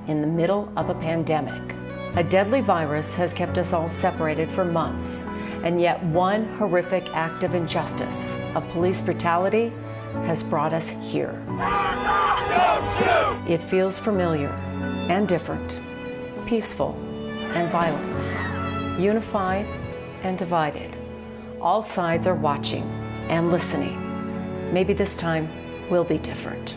in the middle of a pandemic. A deadly virus has kept us all separated for months, and yet one horrific act of injustice, of police brutality, has brought us here. It feels familiar and different, peaceful and violent, unified and divided. All sides are watching and listening. Maybe this time will be different.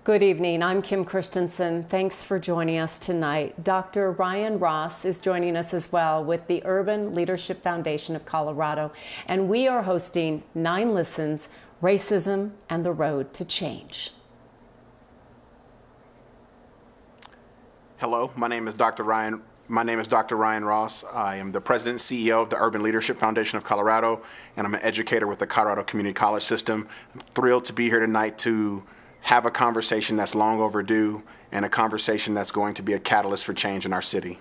Good evening. I'm Kim Christensen. Thanks for joining us tonight. Dr. Ryan Ross is joining us as well with the Urban Leadership Foundation of Colorado, and we are hosting 9Listens, Racism and the Road to Change. Hello, my name is Dr. Ryan Ross. I am the President and CEO of the Urban Leadership Foundation of Colorado, and I'm an educator with the Colorado Community College System. I'm thrilled to be here tonight to have a conversation that's long overdue and a conversation that's going to be a catalyst for change in our city.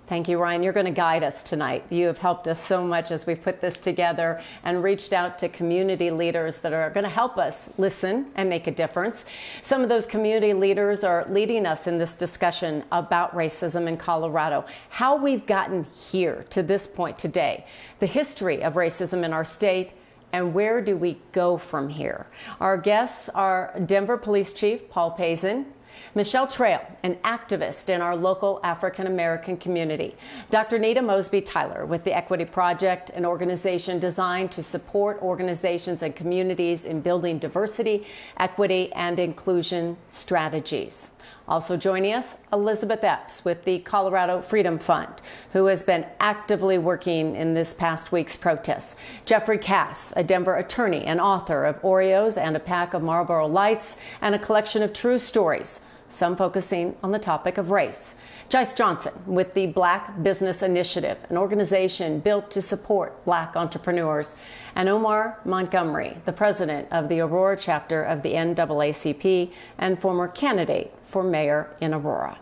Thank you, Ryan. You're going to guide us tonight. You have helped us so much as we've put this together and reached out to community leaders that are going to help us listen and make a difference. Some of those community leaders are leading us in this discussion about racism in Colorado, how we've gotten here to this point today, the history of racism in our state, and where do we go from here? Our guests are Denver Police Chief Paul Pazin, Michelle Trail, an activist in our local African-American community, Dr. Nita Mosby Tyler with the Equity Project, an organization designed to support organizations and communities in building diversity, equity, and inclusion strategies. Also joining us, Elizabeth Epps with the Colorado Freedom Fund, who has been actively working in this past week's protests. Jeffrey Cass, a Denver attorney and author of Oreos and a Pack of Marlboro Lights and a collection of true stories, some focusing on the topic of race. Jice Johnson with the Black Business Initiative, an organization built to support Black entrepreneurs. And Omar Montgomery, the president of the Aurora chapter of the NAACP and former candidate for mayor in Aurora.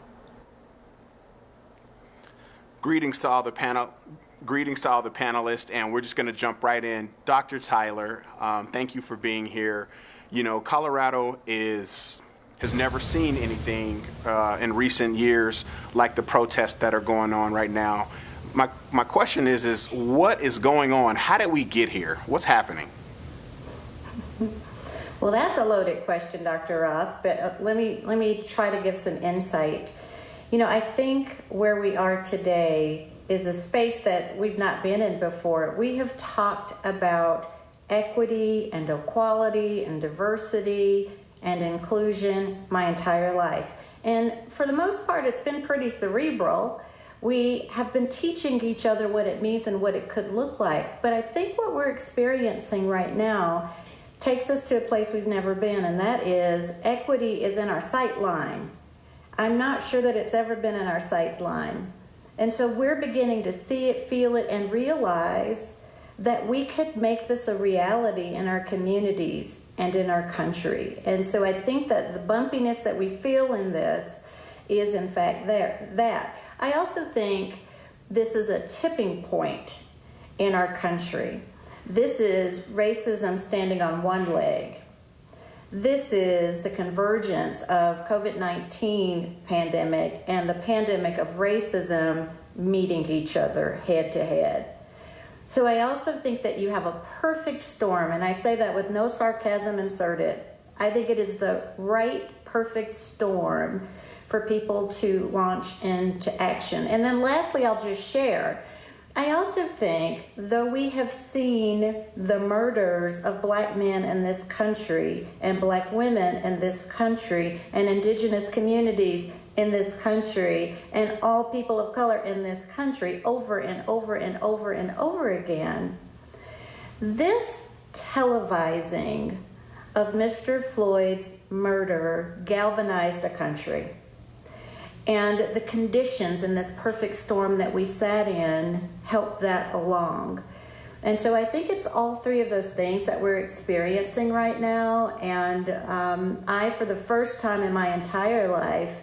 Greetings to all the panelists, and we're just going to jump right in. Dr. Tyler, thank you for being here. You know, Colorado has never seen anything in recent years like the protests that are going on right now. My question is what is going on? How did we get here? What's happening? Well, that's a loaded question, Dr. Ross, but let me try to give some insight. You know, I think where we are today is a space that we've not been in before. We have talked about equity and equality and diversity and inclusion my entire life. And for the most part, it's been pretty cerebral. We have been teaching each other what it means and what it could look like. But I think what we're experiencing right now takes us to a place we've never been, and that is equity is in our sight line. I'm not sure that it's ever been in our sight line. And so we're beginning to see it, feel it, and realize that we could make this a reality in our communities and in our country. And so I think that the bumpiness that we feel in this is in fact that. I also think this is a tipping point in our country. This is racism standing on one leg. This is the convergence of COVID-19 pandemic and the pandemic of racism meeting each other head to head. So I also think that you have a perfect storm, and I say that with no sarcasm inserted. I think it is the right perfect storm for people to launch into action. And then lastly, I'll just share, I also think, though we have seen the murders of Black men in this country and Black women in this country and indigenous communities in this country and all people of color in this country over and over and over and over again, this televising of Mr. Floyd's murder galvanized a country. And the conditions in this perfect storm that we sat in helped that along. And so I think it's all three of those things that we're experiencing right now. And I, for the first time in my entire life,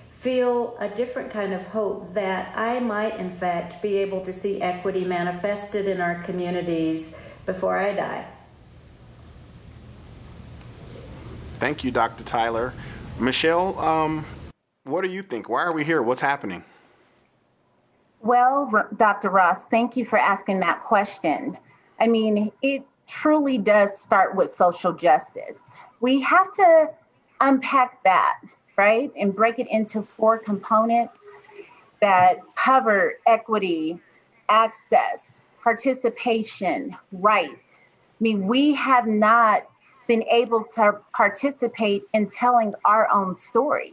feel a different kind of hope that I might, in fact, be able to see equity manifested in our communities before I die. Thank you, Dr. Tyler. Michelle, what do you think? Why are we here? What's happening? Well, Dr. Ross, thank you for asking that question. I mean, it truly does start with social justice. We have to unpack that, right? And break it into 4 components that cover equity, access, participation, rights. I mean, we have not been able to participate in telling our own story.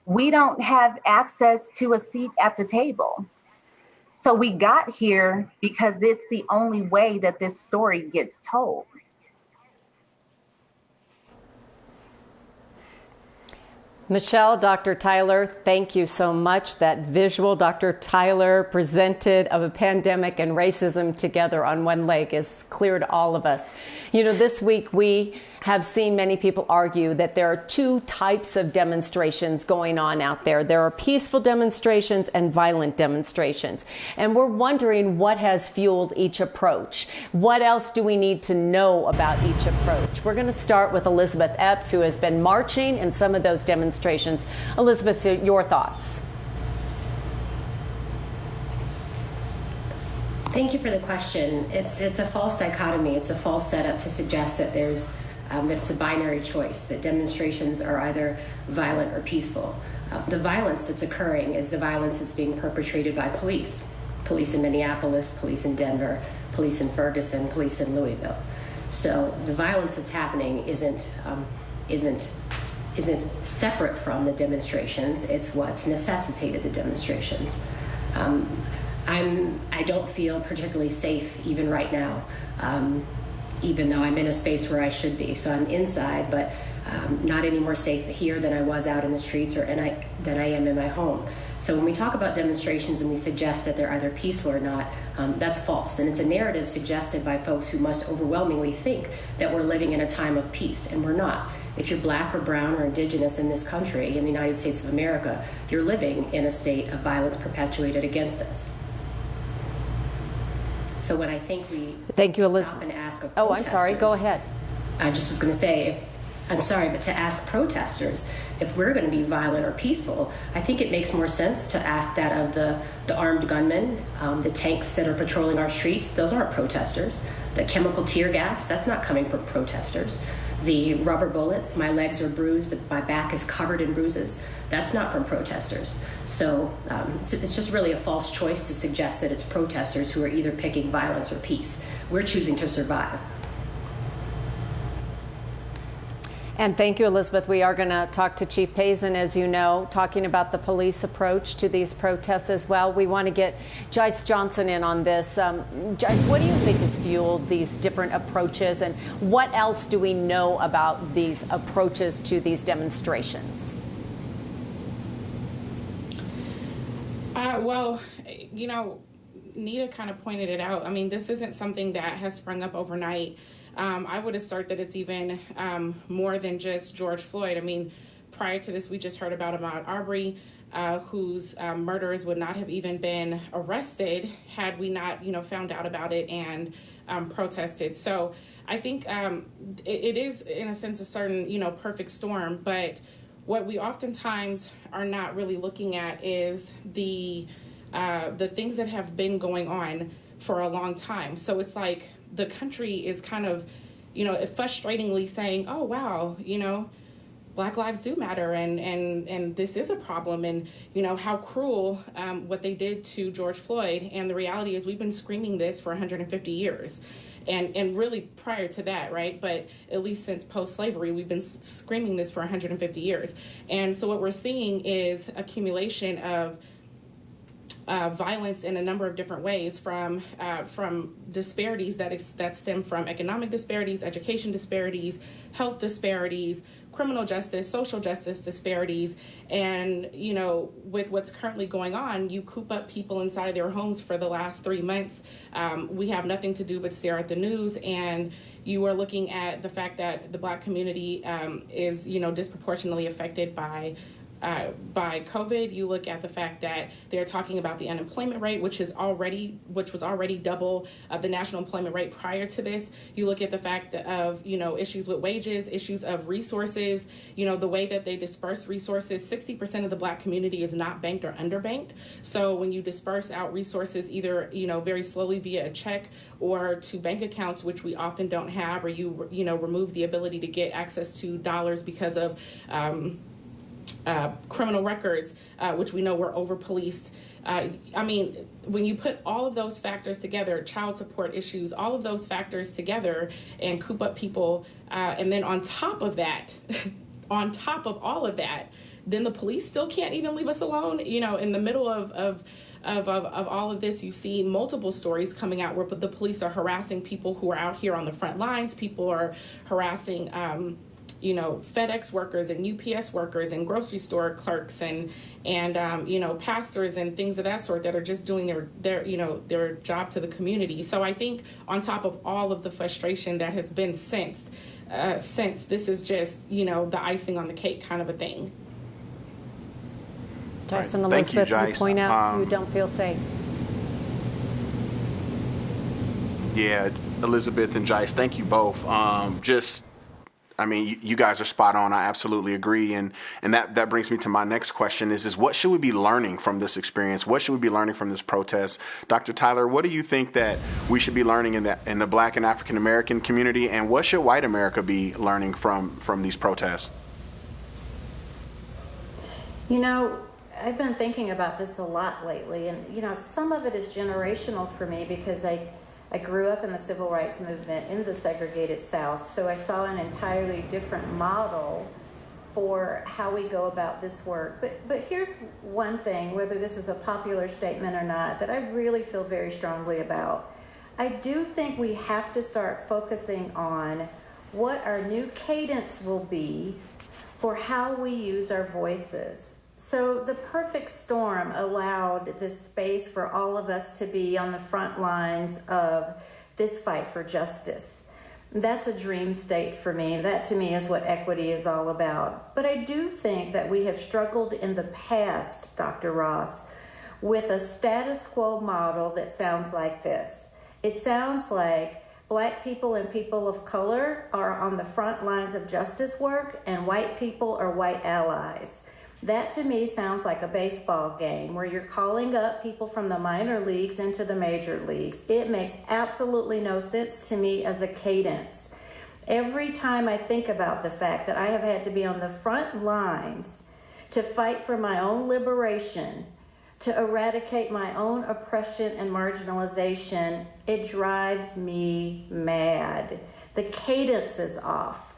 We don't have access to a seat at the table. So we got here because it's the only way that this story gets told. Michelle, Dr. Tyler, thank you so much. That visual Dr. Tyler presented of a pandemic and racism together on one leg is clear to all of us. You know, this week we have seen many people argue that there are 2 types of demonstrations going on out there. There are peaceful demonstrations and violent demonstrations. And we're wondering what has fueled each approach. What else do we need to know about each approach? We're going to start with Elizabeth Epps, who has been marching in some of those demonstrations. Elizabeth, your thoughts? Thank you for the question. It's a false dichotomy. It's a false setup to suggest that that it's a binary choice, that demonstrations are either violent or peaceful. The violence that's occurring is the violence that's being perpetrated by police. Police in Minneapolis, police in Denver, police in Ferguson, police in Louisville. So the violence that's happening isn't separate from the demonstrations. It's what's necessitated the demonstrations. I don't feel particularly safe even right now, even though I'm in a space where I should be. So I'm inside, but not any more safe here than I was out in the streets than I am in my home. So when we talk about demonstrations and we suggest that they're either peaceful or not, that's false. And it's a narrative suggested by folks who must overwhelmingly think that we're living in a time of peace, and we're not. If you're Black or brown or indigenous in this country, in the United States of America, you're living in a state of violence perpetuated against us. So when I think we stop and ask of protesters, I'm sorry, go ahead. I just was going to say, I'm sorry, but to ask protesters if we're going to be violent or peaceful, I think it makes more sense to ask that of the armed gunmen, the tanks that are patrolling our streets. Those aren't protesters. The chemical tear gas, that's not coming from protesters. The rubber bullets, my legs are bruised, my back is covered in bruises, that's not from protesters. So it's just really a false choice to suggest that it's protesters who are either picking violence or peace. We're choosing to survive. And thank you, Elizabeth. We are going to talk to Chief Pazin, as you know, talking about the police approach to these protests as well. We want to get Jice Johnson in on this. Jice, what do you think has fueled these different approaches, and what else do we know about these approaches to these demonstrations? Well, you know, Nita kind of pointed it out. I mean, this isn't something that has sprung up overnight. I would assert that it's even more than just George Floyd. I mean, prior to this, we just heard about Ahmaud Arbery, whose murderers would not have even been arrested had we not, found out about it and protested. So I think it is, in a sense, a certain, perfect storm. But what we oftentimes are not really looking at is the things that have been going on for a long time. So it's like the country is kind of, frustratingly saying, oh, wow, Black lives do matter, and this is a problem, and how cruel what they did to George Floyd. And the reality is we've been screaming this for 150 years. And really prior to that, right? But at least since post-slavery, we've been screaming this for 150 years. And so what we're seeing is accumulation of violence in a number of different ways, from disparities that stem from economic disparities, education disparities, health disparities, criminal justice, social justice disparities. And, with what's currently going on, you coop up people inside their homes for the last 3 months. We have nothing to do but stare at the news. And you are looking at the fact that the Black community is, disproportionately affected by by COVID. You look at the fact that they're talking about the unemployment rate, which was already double the national employment rate prior to this. You look at the fact of, issues with wages, issues of resources, the way that they disperse resources. 60% of the Black community is not banked or underbanked. So when you disperse out resources, either, very slowly via a check or to bank accounts, which we often don't have, or you remove the ability to get access to dollars because of criminal records, which we know were over-policed. When you put all of those factors together, child support issues, all of those factors together and coop up people, and then on top of that, on top of all of that, then the police still can't even leave us alone. In the middle of all of this, you see multiple stories coming out where the police are harassing people who are out here on the front lines. People are harassing FedEx workers and UPS workers and grocery store clerks and pastors and things of that sort that are just doing their job to the community. So I think on top of all of the frustration that has been sensed, this is just, the icing on the cake kind of a thing. Joyce and Thank you, Elizabeth, you Joyce. point out you don't feel safe. Yeah, Elizabeth and Joyce, thank you both. You guys are spot on. I absolutely agree. And that brings me to my next question is what should we be learning from this experience? What should we be learning from this protest? Dr. Tyler, what do you think that we should be learning in the Black and African American community? And what should white America be learning from these protests? I've been thinking about this a lot lately. And, some of it is generational for me because I grew up in the civil rights movement in the segregated South, so I saw an entirely different model for how we go about this work. But here's one thing, whether this is a popular statement or not, that I really feel very strongly about. I do think we have to start focusing on what our new cadence will be for how we use our voices. So the perfect storm allowed this space for all of us to be on the front lines of this fight for justice. That's a dream state for me. That to me is what equity is all about. But I do think that we have struggled in the past, Dr. Ross, with a status quo model that sounds like this. It sounds like Black people and people of color are on the front lines of justice work and white people are white allies. That to me sounds like a baseball game where you're calling up people from the minor leagues into the major leagues. It makes absolutely no sense to me as a cadence. Every time I think about the fact that I have had to be on the front lines to fight for my own liberation, to eradicate my own oppression and marginalization, it drives me mad. The cadence is off.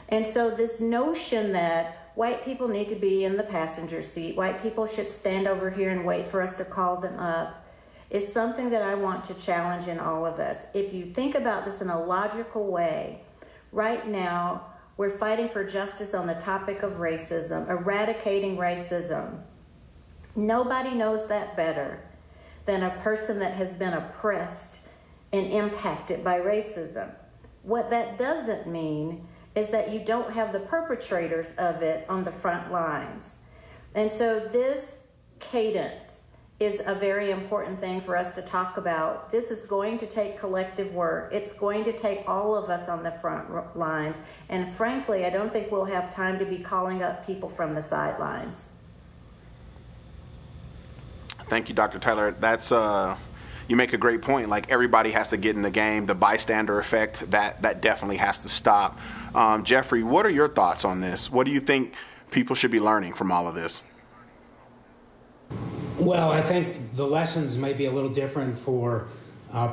And so this notion that white people need to be in the passenger seat, white people should stand over here and wait for us to call them up, is something that I want to challenge in all of us. If you think about this in a logical way, right now we're fighting for justice on the topic of racism, eradicating racism. Nobody knows that better than a person that has been oppressed and impacted by racism. What that doesn't mean is that you don't have the perpetrators of it on the front lines. And so this cadence is a very important thing for us to talk about. This is going to take collective work. It's going to take all of us on the front lines. And frankly, I don't think we'll have time to be calling up people from the sidelines. Thank you, Dr. Tyler. That's you make a great point. Like, everybody has to get in the game. The bystander effect, that definitely has to stop. Jeffrey, what are your thoughts on this? What do you think people should be learning from all of this? Well, I think the lessons may be a little different for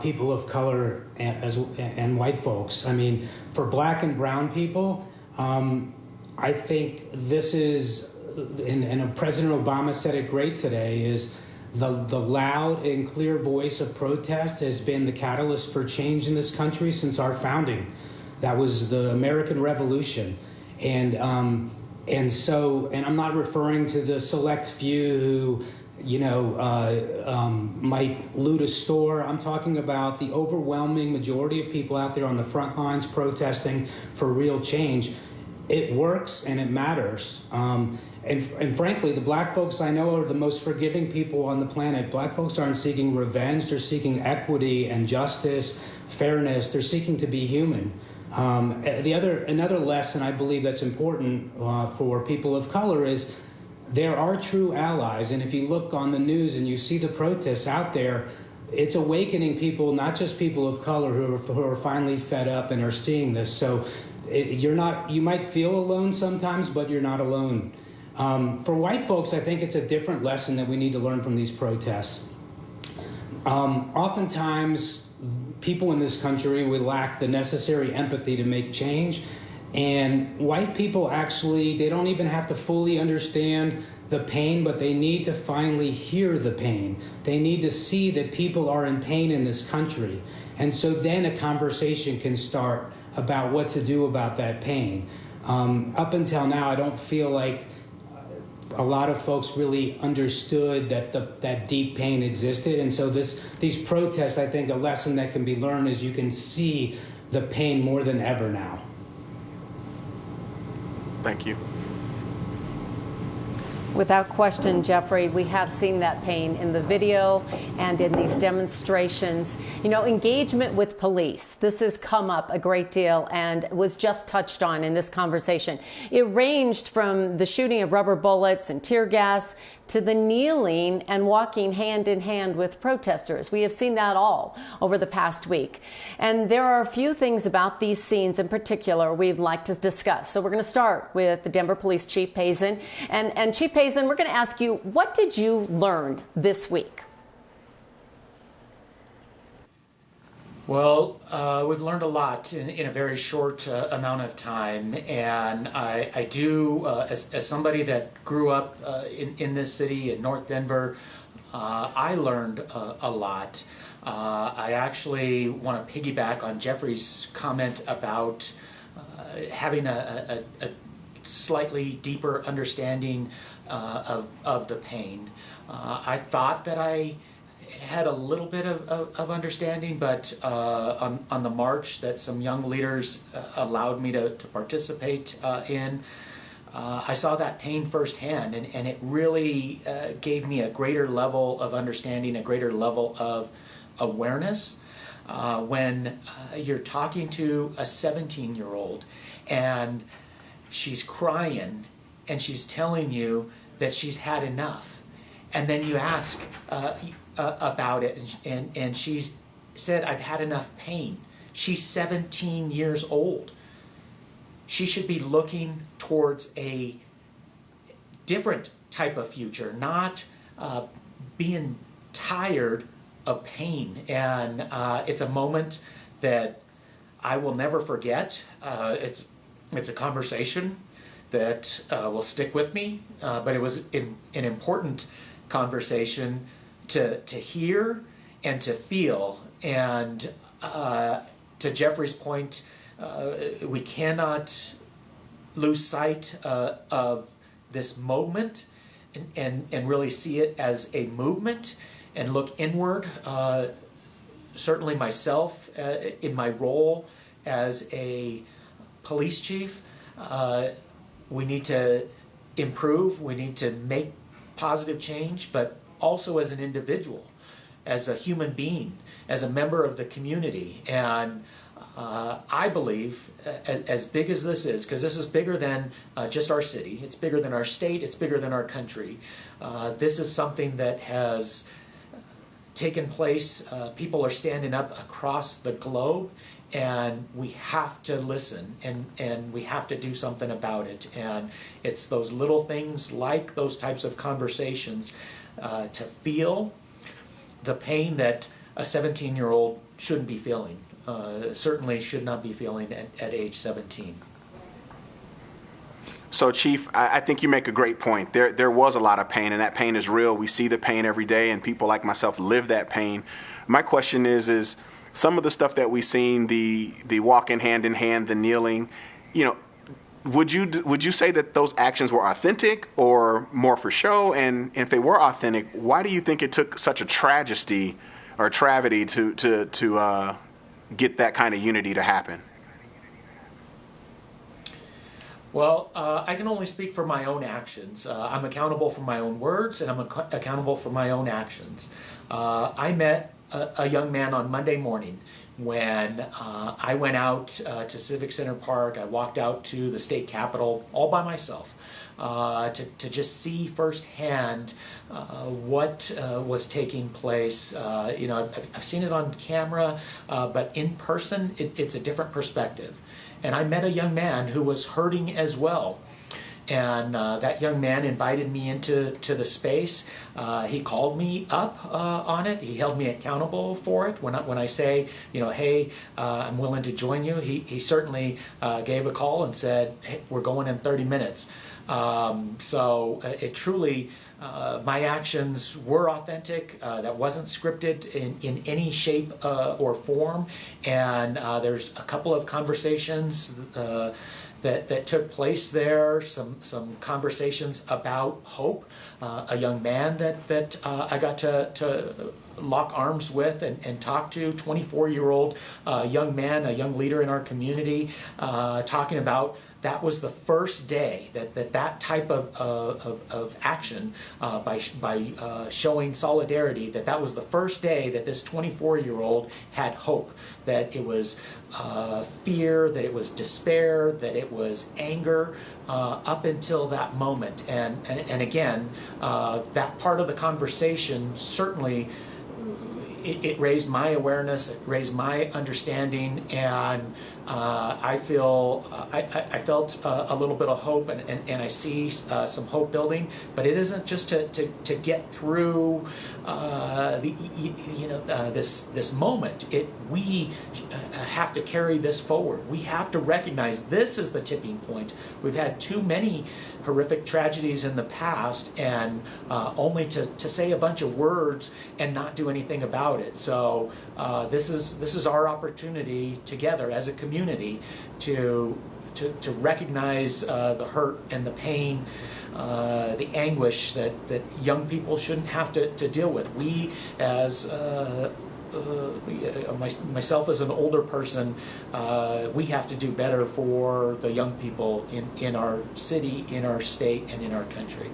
people of color and white folks. I mean, for Black and brown people, I think this is, and President Obama said it great today, is the loud and clear voice of protest has been the catalyst for change in this country since our founding. That was the American Revolution. And I'm not referring to the select few who, might loot a store. I'm talking about the overwhelming majority of people out there on the front lines protesting for real change. it works and it matters. And frankly, the black folks I know are the most forgiving people on the planet. Black folks aren't seeking revenge. They're seeking equity and justice, fairness. They're seeking to be human. Another lesson I believe that's important for people of color is there are true allies. And if you look on the news and you see the protests out there, it's awakening people, not just people of color who are finally fed up and are seeing this. So you might feel alone sometimes, but you're not alone. For white folks, I think it's a different lesson that we need to learn from these protests. Oftentimes, people in this country, we lack the necessary empathy to make change. And white people actually, they don't even have to fully understand the pain, but they need to finally hear the pain. They need to see that people are in pain in this country. And so then a conversation can start about what to do about that pain. Up until now, I don't feel like a lot of folks really understood that deep pain existed. And so these protests, I think a lesson that can be learned is you can see the pain more than ever now. Thank you. Without question, Jeffrey, we have seen that pain in the video and in these demonstrations. You know, engagement with police, this has come up a great deal and was just touched on in this conversation. It ranged from the shooting of rubber bullets and tear gas to the kneeling and walking hand in hand with protesters. We have seen that all over the past week. And there are a few things about these scenes in particular we'd like to discuss. So we're going to start with the Denver Police Chief Pazin. And Chief Pazin, we're going to ask you, what did you learn this week? Well, we've learned a lot in a very short amount of time, and I do, as somebody that grew up in this city, in North Denver, I learned a lot. I actually want to piggyback on Jeffrey's comment about having a slightly deeper understanding of the pain. I thought that I had a little bit of understanding, but on the march that some young leaders allowed me to participate in, I saw that pain firsthand, and it really gave me a greater level of understanding, a greater level of awareness. When you're talking to a 17-year-old and she's crying and she's telling you that she's had enough, and then you ask about it, and she's said, I've had enough pain. She's 17 years old. She should be looking towards a different type of future, not being tired of pain. And it's a moment that I will never forget. It's a conversation that will stick with me, but it was an important conversation to hear and to feel. And to Jeffrey's point, we cannot lose sight of this moment and really see it as a movement and look inward. Certainly myself, in my role as a police chief, we need to improve, we need to make positive change, but also as an individual, as a human being, as a member of the community. And I believe, as big as this is, because this is bigger than just our city, it's bigger than our state, it's bigger than our country. This is something that has taken place. People are standing up across the globe, and we have to listen, and we have to do something about it. And it's those little things like those types of conversations to feel the pain that a 17-year-old shouldn't be feeling, certainly should not be feeling at age 17. So, Chief, I think you make a great point. There was a lot of pain, and that pain is real. We see the pain every day, and people like myself live that pain. My question is some of the stuff that we've seen, the walking hand in hand, the kneeling, would you say that those actions were authentic or more for show? And if they were authentic, why do you think it took such a tragedy or travesty to get that kind of unity to happen? Well, I can only speak for my own actions. I'm accountable for my own words, and I'm accountable for my own actions. I met a young man on Monday morning when I went out to Civic Center Park. I walked out to the state capitol all by myself to just see firsthand what was taking place. I've seen it on camera, but in person, it's a different perspective. And I met a young man who was hurting as well. And that young man invited me into the space. He called me up on it. He held me accountable for it. When I say, hey, I'm willing to join you, he certainly gave a call and said, hey, we're going in 30 minutes. So it truly, my actions were authentic. That wasn't scripted in any shape or form. And there's a couple of conversations that took place there, some conversations about hope, a young man that I got to lock arms with and talk to, 24-year-old young man, a young leader in our community, talking about that was the first day that type of action by showing solidarity, that was the first day that this 24-year-old had hope, that it was fear, that it was despair, that it was anger up until that moment. And again, that part of the conversation certainly it raised my awareness, it raised my understanding, and I felt a little bit of hope, and I see some hope building. But it isn't just to get through this moment. We have to carry this forward. We have to recognize this is the tipping point. We've had too many horrific tragedies in the past, and only to say a bunch of words and not do anything about it. So this is our opportunity together as a community to recognize the hurt and the pain, the anguish that young people shouldn't have to deal with. We as myself as an older person, we have to do better for the young people in our city, in our state, and in our country.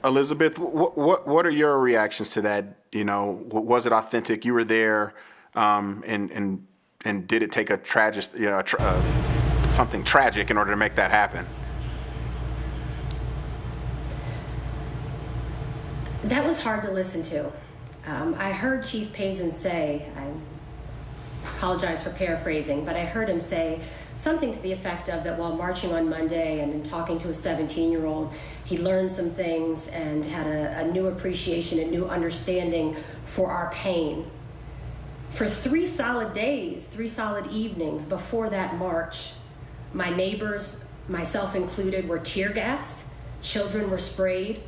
Elizabeth, what are your reactions to that? Was it authentic? You were there, and did it take a tragic, something tragic in order to make that happen? That was hard to listen to. I heard Chief Pazin say, I apologize for paraphrasing, but I heard him say something to the effect of that while marching on Monday and in talking to a 17-year-old, he learned some things and had a new appreciation, a new understanding for our pain. For 3 solid days, 3 solid evenings before that march, my neighbors, myself included, were tear gassed, children were sprayed,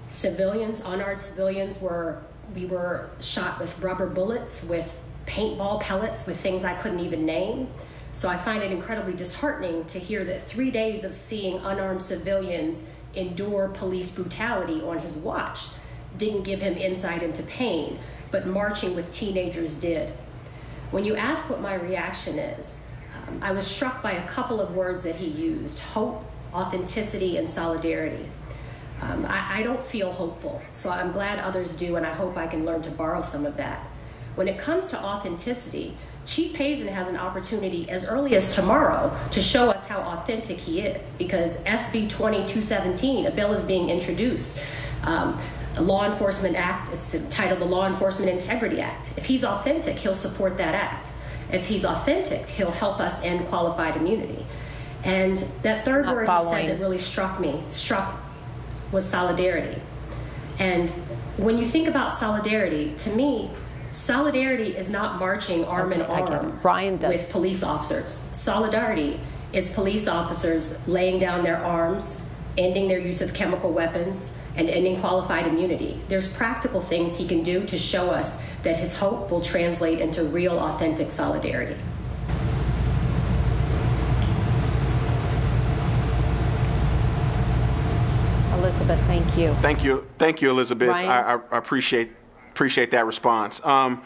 civilians, unarmed civilians, we were shot with rubber bullets, with paintball pellets, with things I couldn't even name. So I find it incredibly disheartening to hear that 3 days of seeing unarmed civilians endure police brutality on his watch didn't give him insight into pain, but marching with teenagers did. When you ask what my reaction is, I was struck by a couple of words that he used: hope, authenticity, and solidarity. I don't feel hopeful, so I'm glad others do, and I hope I can learn to borrow some of that. When it comes to authenticity, Chief Pazin has an opportunity as early as tomorrow to show us how authentic he is, because SB 2217, a bill is being introduced. A law enforcement act, it's titled the Law Enforcement Integrity Act. If he's authentic, he'll support that act. If he's authentic, he'll help us end qualified immunity. And that third word he said that really struck was solidarity. And when you think about solidarity, to me, solidarity is not marching arm in arm with police officers. Solidarity is police officers laying down their arms, ending their use of chemical weapons, and ending qualified immunity. There's practical things he can do to show us that his hope will translate into real, authentic solidarity. Elizabeth, thank you. Thank you, Elizabeth. I appreciate that response. I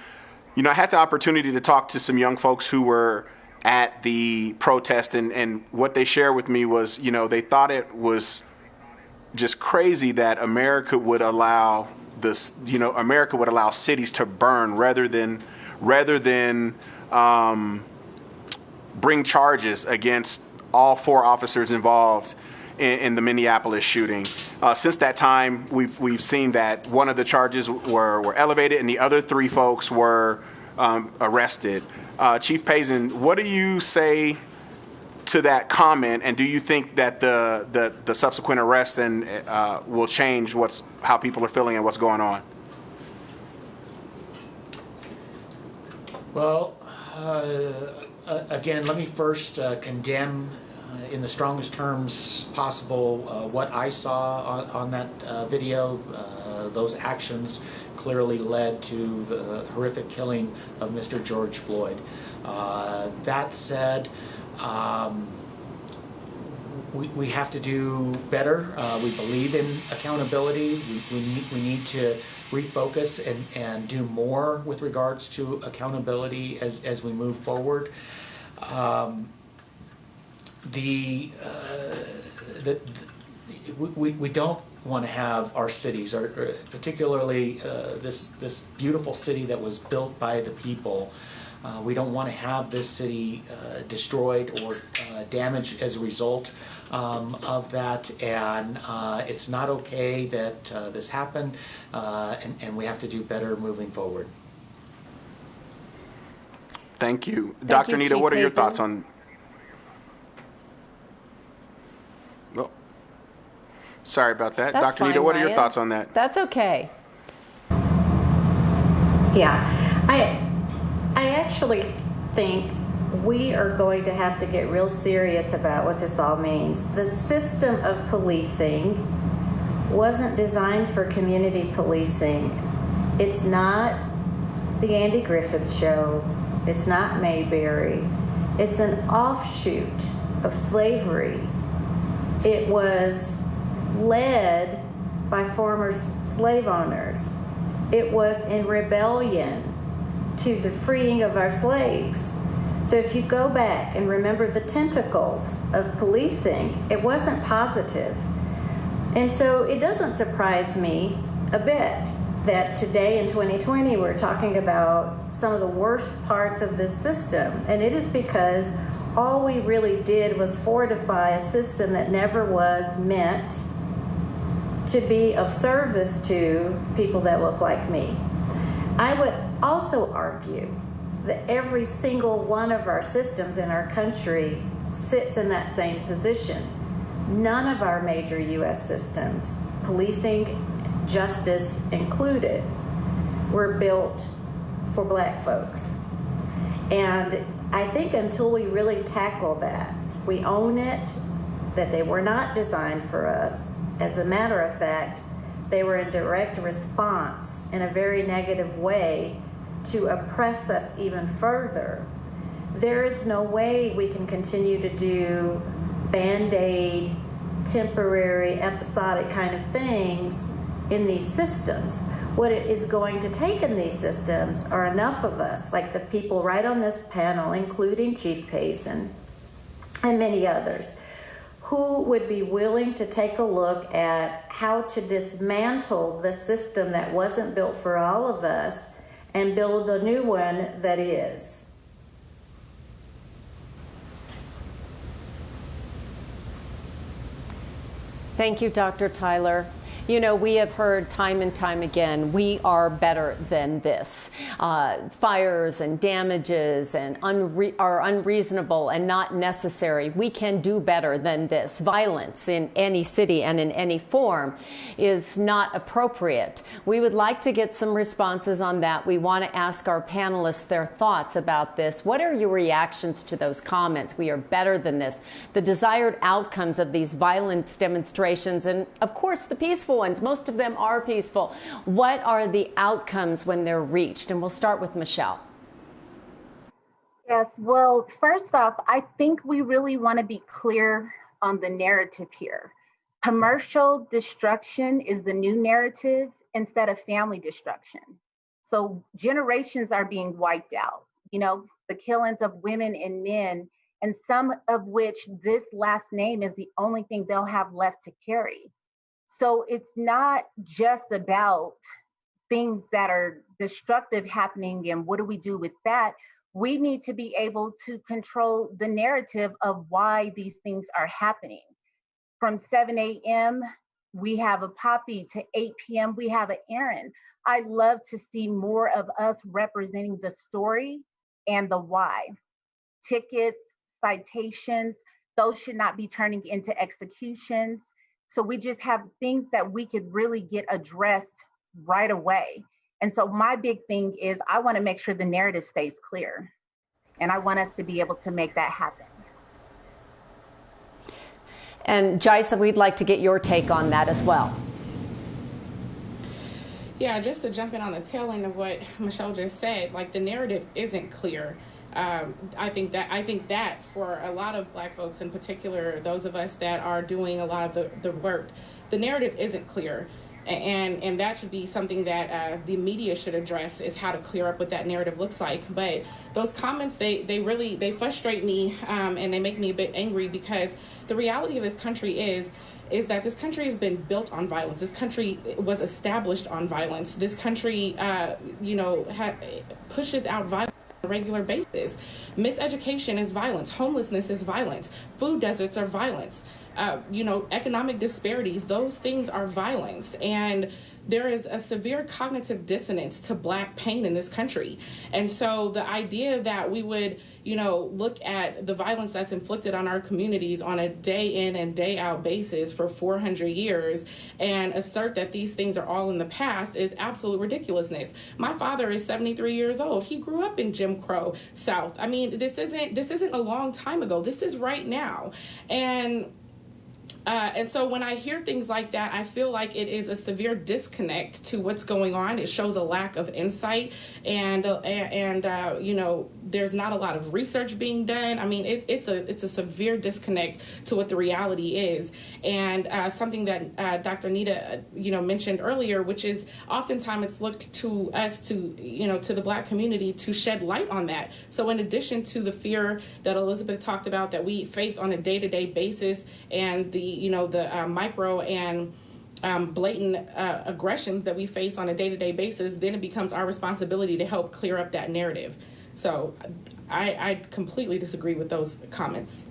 had the opportunity to talk to some young folks who were at the protest, and what they shared with me was, they thought it was just crazy that America would allow this, America would allow cities to burn rather than bring charges against all 4 officers involved in the Minneapolis shooting. Since that time, we've seen that one of the charges were elevated and the other 3 folks were arrested. Chief Payson, what do you say to that comment, and do you think that the subsequent arrest and will change how people are feeling and what's going on? Well, again, let me first condemn in the strongest terms possible what I saw on that video. Those actions clearly led to the horrific killing of Mr. George Floyd. That said, we have to do better. We believe in accountability. We need to refocus and do more with regards to accountability as we move forward. We don't want to have our cities, or particularly this beautiful city that was built by the people. We don't want to have this city destroyed or damaged as a result of that, and it's not okay that this happened, and we have to do better moving forward. Thank you. Dr. Nita, what are your thoughts on? Oh, sorry about that. That's Dr. Nita, what are your thoughts on that? That's okay. Yeah, I actually think we are going to have to get real serious about what this all means. The system of policing wasn't designed for community policing. It's not the Andy Griffith Show. It's not Mayberry. It's an offshoot of slavery. It was led by former slave owners. It was in rebellion to the freeing of our slaves. So if you go back and remember the tentacles of policing, it wasn't positive. And so it doesn't surprise me a bit that today in 2020 we're talking about some of the worst parts of this system. And it is because all we really did was fortify a system that never was meant to be of service to people that look like me. I would also argue that every single one of our systems in our country sits in that same position. None of our major U.S. systems, policing, justice included, were built for Black folks. And I think until we really tackle that, we own it, that they were not designed for us. As a matter of fact, they were in direct response in a very negative way to oppress us even further. There is no way we can continue to do Band-Aid, temporary, episodic kind of things in these systems. What it is going to take in these systems are enough of us, like the people right on this panel, including Chief Payson and many others, who would be willing to take a look at how to dismantle the system that wasn't built for all of us and build a new one that is. Thank you, Dr. Tyler. You know, we have heard time and time again, we are better than this. Fires and damages and are unreasonable and not necessary. We can do better than this. Violence in any city and in any form is not appropriate. We would like to get some responses on that. We want to ask our panelists their thoughts about this. What are your reactions to those comments? We are better than this. The desired outcomes of these violence demonstrations, and of course the peaceful ones, most of them are peaceful. What are the outcomes when they're reached? And we'll start with Michelle. Yes, well, first off, I think we really want to be clear on the narrative here. Commercial destruction is the new narrative instead of family destruction. So generations are being wiped out. the killings of women and men, and some of which this last name is the only thing they'll have left to carry. So it's not just about things that are destructive happening and what do we do with that. We need to be able to control the narrative of why these things are happening. From 7 a.m., we have a Poppy, to 8 p.m., we have an Aaron. I love to see more of us representing the story and the why. Tickets, citations, those should not be turning into executions. So we just have things that we could really get addressed right away. And so my big thing is I want to make sure the narrative stays clear. And I want us to be able to make that happen. And Jaisa, we'd like to get your take on that as well. Yeah, just to jump in on the tail end of what Michelle just said, like the narrative isn't clear. I think that for a lot of Black folks, in particular, those of us that are doing a lot of the work, the narrative isn't clear. And that should be something that the media should address, is how to clear up what that narrative looks like. But those comments, they frustrate me, and they make me a bit angry, because the reality of this country is that this country has been built on violence. This country was established on violence. This country, pushes out violence on a regular basis. Miseducation is violence. Homelessness is violence. Food deserts are violence. Economic disparities, those things are violence. And there is a severe cognitive dissonance to Black pain in this country. And so the idea that we would, look at the violence that's inflicted on our communities on a day in and day out basis for 400 years and assert that these things are all in the past is absolute ridiculousness. My father is 73 years old. He grew up in Jim Crow South. I mean, this isn't a long time ago. This is right now. And so when I hear things like that, I feel like it is a severe disconnect to what's going on. It shows a lack of insight, and there's not a lot of research being done. I mean, it's a severe disconnect to what the reality is, and something that Dr. Nita mentioned earlier, which is oftentimes it's looked to us to the Black community to shed light on that. So in addition to the fear that Elizabeth talked about that we face on a day-to-day basis, and the micro and blatant aggressions that we face on a day-to-day basis, then it becomes our responsibility to help clear up that narrative. So I completely disagree with those comments.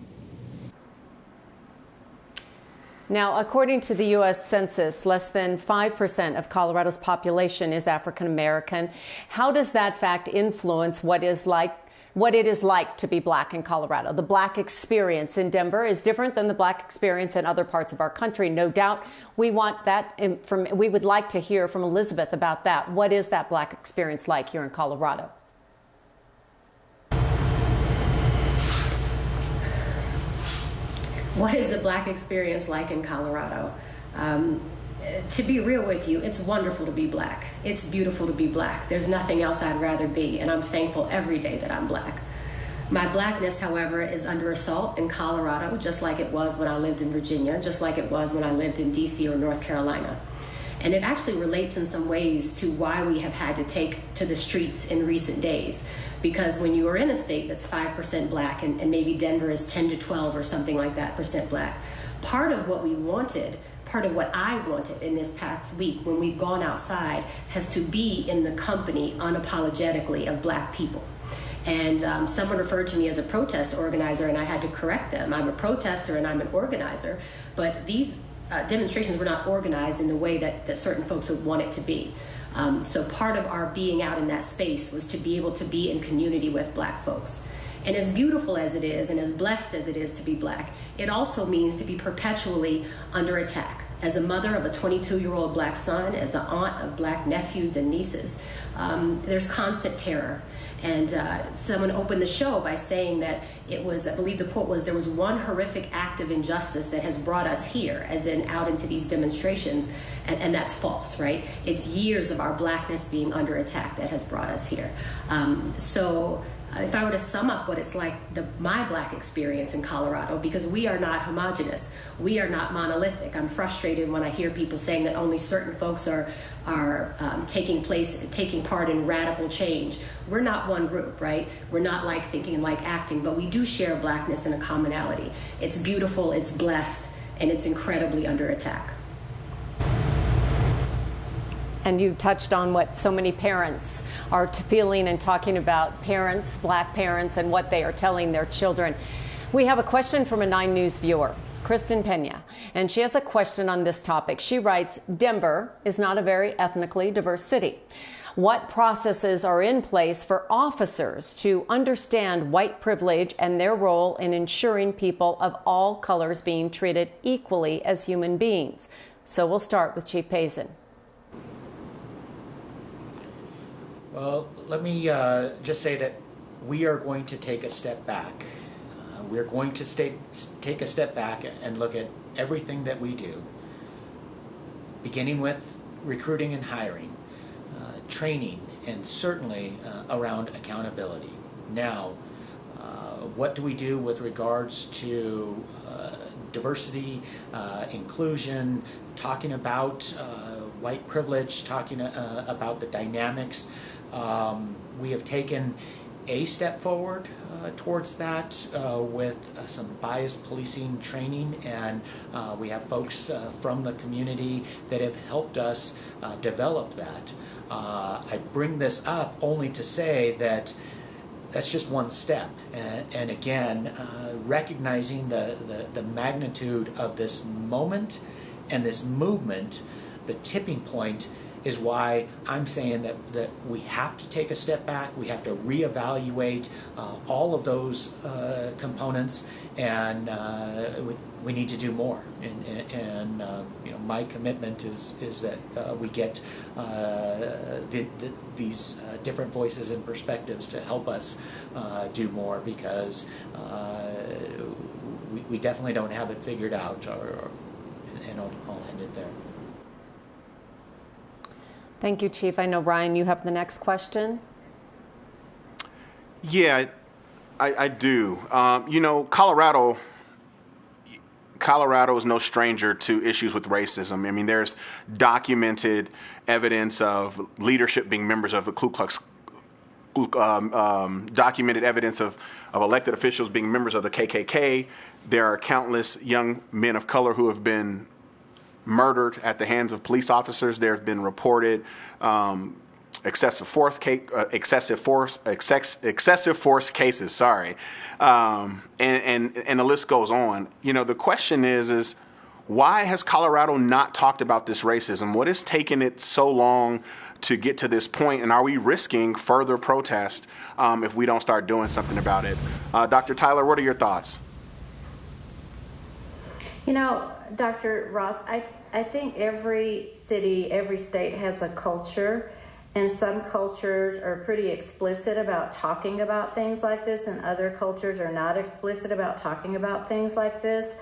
Now, according to the U.S. Census, less than 5% of Colorado's population is African American. How does that fact influence what it is like to be Black in Colorado? The Black experience in Denver is different than the Black experience in other parts of our country. No doubt we would like to hear from Elizabeth about that. What is that Black experience like here in Colorado? What is the Black experience like in Colorado? To be real with you, it's wonderful to be Black. It's beautiful to be Black. There's nothing else I'd rather be, and I'm thankful every day that I'm Black. My Blackness, however, is under assault in Colorado, just like it was when I lived in Virginia, just like it was when I lived in DC or North Carolina. And it actually relates in some ways to why we have had to take to the streets in recent days. Because when you are in a state that's 5% Black, and maybe Denver is 10 to 12 or something like that % Black, part of what I wanted in this past week when we've gone outside has to be in the company unapologetically of Black people. And someone referred to me as a protest organizer, and I had to correct them. I'm a protester and I'm an organizer, but these demonstrations were not organized in the way that certain folks would want it to be. So part of our being out in that space was to be able to be in community with Black folks. And as beautiful as it is and as blessed as it is to be Black, it also means to be perpetually under attack. As a mother of a 22-year-old Black son, as the aunt of Black nephews and nieces, there's constant terror. And someone opened the show by saying that it was, I believe the quote was, there was one horrific act of injustice that has brought us here, as in out into these demonstrations. And that's false, right? It's years of our Blackness being under attack that has brought us here. if I were to sum up what it's like, my Black experience in Colorado, because we are not homogenous, we are not monolithic. I'm frustrated when I hear people saying that only certain folks are taking part in radical change. We're not one group, right? We're not like thinking and like acting, but we do share Blackness and a commonality. It's beautiful, it's blessed, and it's incredibly under attack. And you touched on what so many parents are feeling and talking about, parents, Black parents, and what they are telling their children. We have a question from a 9 News viewer, Kristen Pena, and she has a question on this topic. She writes, Denver is not a very ethnically diverse city. What processes are in place for officers to understand white privilege and their role in ensuring people of all colors being treated equally as human beings? So we'll start with Chief Payson. Well, let me just say that we are going to take a step back. We're going to take a step back and look at everything that we do, beginning with recruiting and hiring, training, and certainly around accountability. Now, what do we do with regards to diversity, inclusion, talking about white privilege, talking about the dynamics? We have taken a step forward towards that with some bias policing training, and we have folks from the community that have helped us develop that. I bring this up only to say that that's just one step, and again, recognizing the magnitude of this moment and this movement, the tipping point is why I'm saying that we have to take a step back. We have to reevaluate all of those components, and we need to do more. And my commitment is that we get these different voices and perspectives to help us do more, because we definitely don't have it figured out. And I'll end it there. Thank you, Chief. I know, Ryan, you have the next question. Yeah, I do. Colorado is no stranger to issues with racism. I mean, there's documented evidence of leadership being members of the Ku Klux, documented evidence of elected officials being members of the KKK. There are countless young men of color who have been murdered at the hands of police officers. There have been reported excessive force cases. Sorry, and the list goes on. The question is why has Colorado not talked about this racism? What has taken it so long to get to this point, and are we risking further protest if we don't start doing something about it? Dr. Tyler, what are your thoughts? Dr. Ross, I think every city, every state has a culture, and some cultures are pretty explicit about talking about things like this, and other cultures are not explicit about talking about things like this.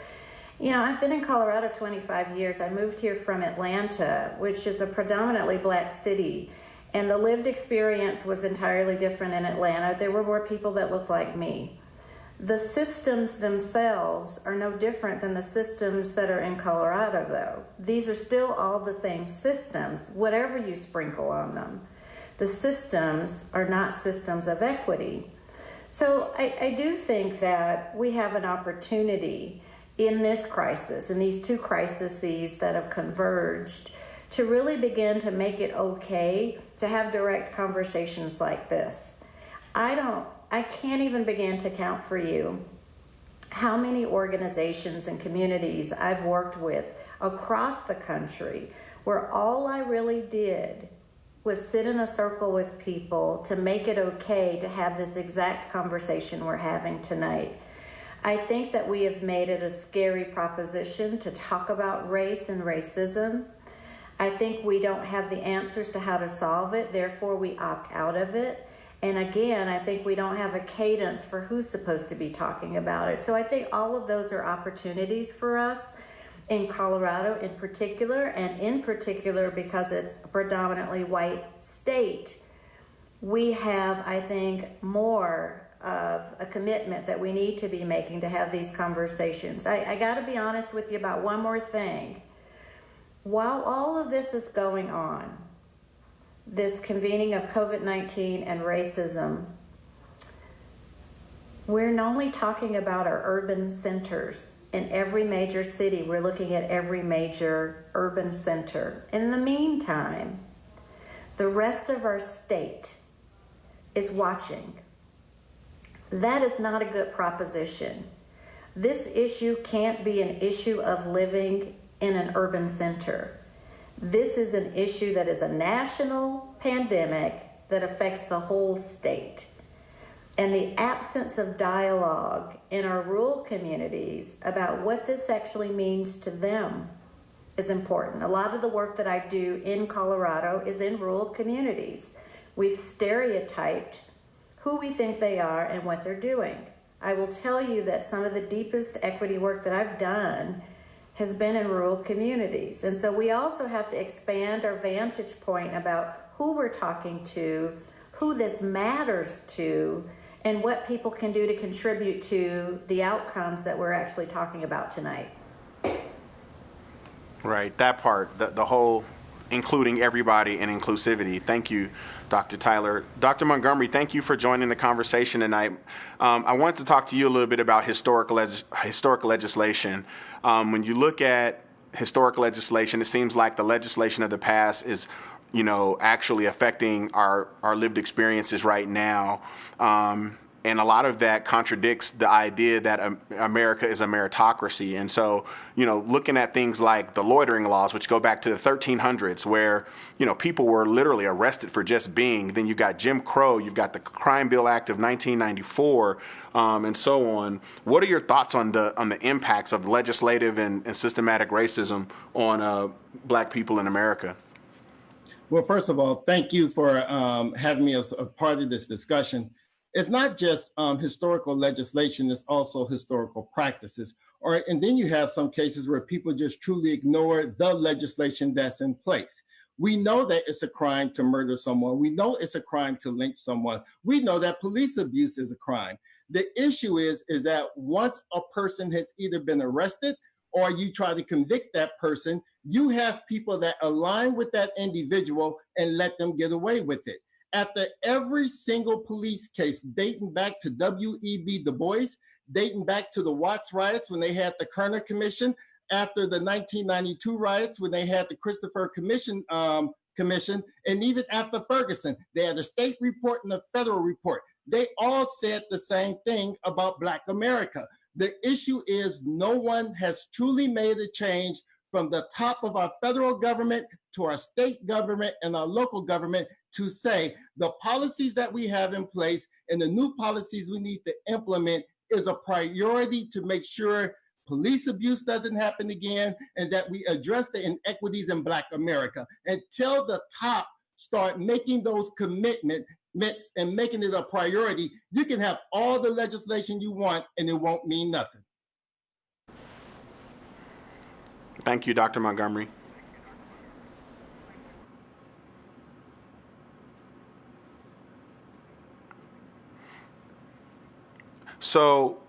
I've been in Colorado 25 years. I moved here from Atlanta, which is a predominantly Black city, and the lived experience was entirely different in Atlanta. There were more people that looked like me. The systems themselves are no different than the systems that are in Colorado, though. These are still all the same systems, whatever you sprinkle on them. The systems are not systems of equity. So I do think that we have an opportunity in this crisis, in these two crises that have converged, to really begin to make it okay to have direct conversations like this. I can't even begin to count for you how many organizations and communities I've worked with across the country where all I really did was sit in a circle with people to make it okay to have this exact conversation we're having tonight. I think that we have made it a scary proposition to talk about race and racism. I think we don't have the answers to how to solve it, therefore we opt out of it. And again, I think we don't have a cadence for who's supposed to be talking about it. So I think all of those are opportunities for us in Colorado in particular, and in particular because it's a predominantly white state, we have, I think, more of a commitment that we need to be making to have these conversations. I got to be honest with you about one more thing. While all of this is going on, this convening of COVID-19 and racism, we're not only talking about our urban centers. In every major city, we're looking at every major urban center. In the meantime, the rest of our state is watching. That is not a good proposition. This issue can't be an issue of living in an urban center. This is an issue that is a national pandemic that affects the whole state. And the absence of dialogue in our rural communities about what this actually means to them is important. A lot of the work that I do in Colorado is in rural communities. We've stereotyped who we think they are and what they're doing. I will tell you that some of the deepest equity work that I've done has been in rural communities. And so we also have to expand our vantage point about who we're talking to, who this matters to, and what people can do to contribute to the outcomes that we're actually talking about tonight. Right, that part, the whole including everybody and inclusivity. Thank you, Dr. Tyler. Dr. Montgomery, thank you for joining the conversation tonight. I wanted to talk to you a little bit about historical legislation. When you look at historical legislation, it seems like the legislation of the past is actually affecting our lived experiences right now. And a lot of that contradicts the idea that America is a meritocracy. And so, looking at things like the loitering laws, which go back to the 1300s, where, people were literally arrested for just being. Then you've got Jim Crow, you've got the Crime Bill Act of 1994, and so on. What are your thoughts on the impacts of legislative and systematic racism on Black people in America? Well, first of all, thank you for having me as a part of this discussion. It's not just historical legislation, it's also historical practices. And then you have some cases where people just truly ignore the legislation that's in place. We know that it's a crime to murder someone. We know it's a crime to lynch someone. We know that police abuse is a crime. The issue is that once a person has either been arrested or you try to convict that person, you have people that align with that individual and let them get away with it. After every single police case dating back to W.E.B. Du Bois, dating back to the Watts riots when they had the Kerner Commission, after the 1992 riots when they had the Christopher Commission, and even after Ferguson, they had a state report and a federal report. They all said the same thing about Black America. The issue is no one has truly made a change from the top of our federal government to our state government and our local government to say the policies that we have in place and the new policies we need to implement is a priority to make sure police abuse doesn't happen again and that we address the inequities in Black America. Until the top start making those commitments and making it a priority, you can have all the legislation you want and it won't mean nothing. Thank you, Dr. Montgomery. So,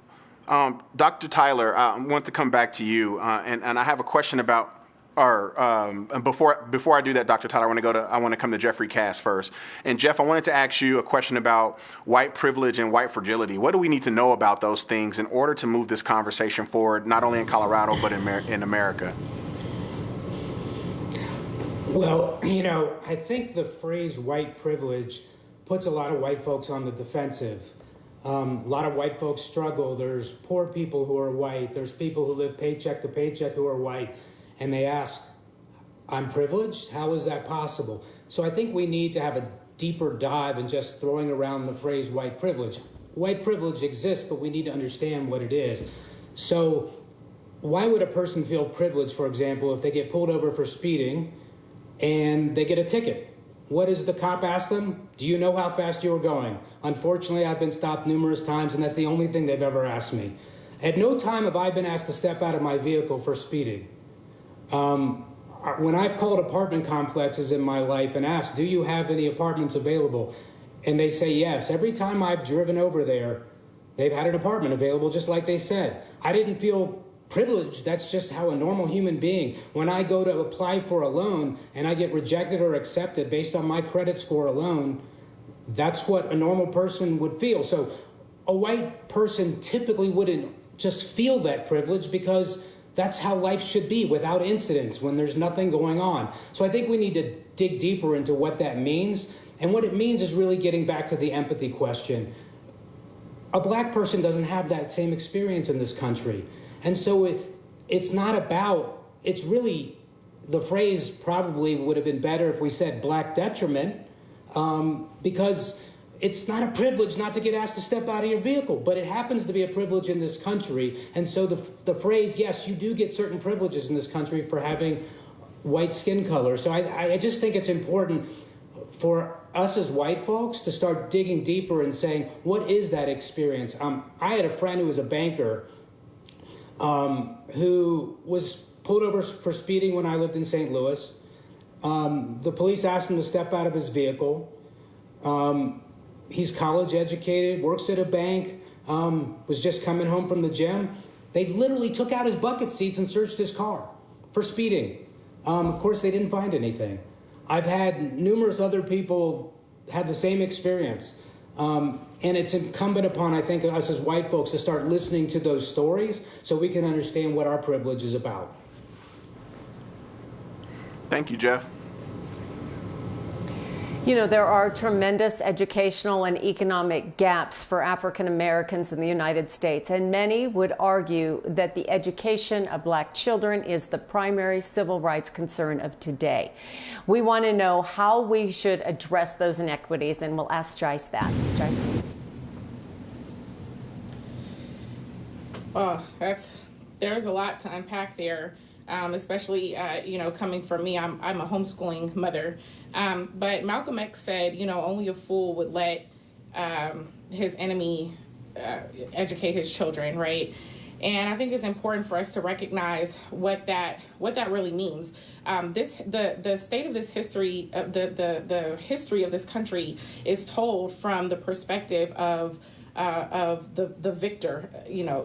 Dr. Tyler, I want to come back to you, and I have a question about. Before I do that, Dr. Tyler, I want to come to Jeffrey Cass first. And Jeff, I wanted to ask you a question about white privilege and white fragility. What do we need to know about those things in order to move this conversation forward, not only in Colorado but in America? Well, I think the phrase white privilege puts a lot of white folks on the defensive. A lot of white folks struggle. There's poor people who are white. There's people who live paycheck to paycheck who are white. And they ask, I'm privileged? How is that possible? So I think we need to have a deeper dive in just throwing around the phrase white privilege. White privilege exists, but we need to understand what it is. So why would a person feel privileged, for example, if they get pulled over for speeding and they get a ticket? What does the cop ask them? Do you know how fast you were going? Unfortunately, I've been stopped numerous times, and that's the only thing they've ever asked me. At no time have I been asked to step out of my vehicle for speeding. When I've called apartment complexes in my life and asked, do you have any apartments available? And they say yes. Every time I've driven over there, they've had an apartment available, just like they said. I didn't feel privileged. That's just how a normal human being, when I go to apply for a loan and I get rejected or accepted based on my credit score alone, that's what a normal person would feel. So a white person typically wouldn't just feel that privilege because that's how life should be, without incidents, when there's nothing going on. So I think we need to dig deeper into what that means. And what it means is really getting back to the empathy question. A black person doesn't have that same experience in this country. And so it's not about, it's really, the phrase probably would have been better if we said black detriment, because it's not a privilege not to get asked to step out of your vehicle, but it happens to be a privilege in this country. And so the phrase, yes, you do get certain privileges in this country for having white skin color. So I just think it's important for us as white folks to start digging deeper and saying, what is that experience? I had a friend who was a banker who was pulled over for speeding when I lived in St. Louis. The police asked him to step out of his vehicle. He's college educated, works at a bank, was just coming home from the gym. They literally took out his bucket seats and searched his car for speeding. Of course, they didn't find anything. I've had numerous other people have the same experience. And it's incumbent upon, I think, us as white folks to start listening to those stories so we can understand what our privilege is about. Thank you, Jeff. You know, there are tremendous educational and economic gaps for African Americans in the United States, and many would argue that the education of black children is the primary civil rights concern of today. We want to know how we should address those inequities, and we'll ask Jice that. Jice. Oh, there's a lot to unpack there, especially, coming from me. I'm a homeschooling mother. But Malcolm X said, only a fool would let his enemy educate his children, right? And I think it's important for us to recognize what that really means. The state of this history, the history of this country is told from the perspective of the victor,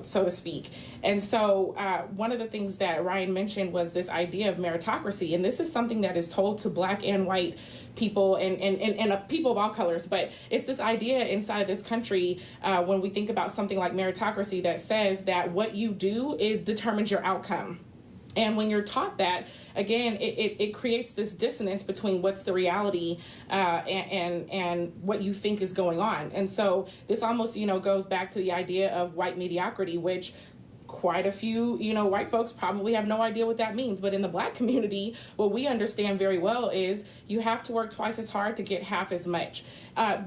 so to speak. And so one of the things that Ryan mentioned was this idea of meritocracy. And this is something that is told to black and white people and people of all colors. But it's this idea inside this country when we think about something like meritocracy that says that what you do determines your outcome. And when you're taught that, again, it creates this dissonance between what's the reality and what you think is going on. And so this almost, goes back to the idea of white mediocrity, which quite a few, white folks probably have no idea what that means. But in the black community, what we understand very well is you have to work twice as hard to get half as much.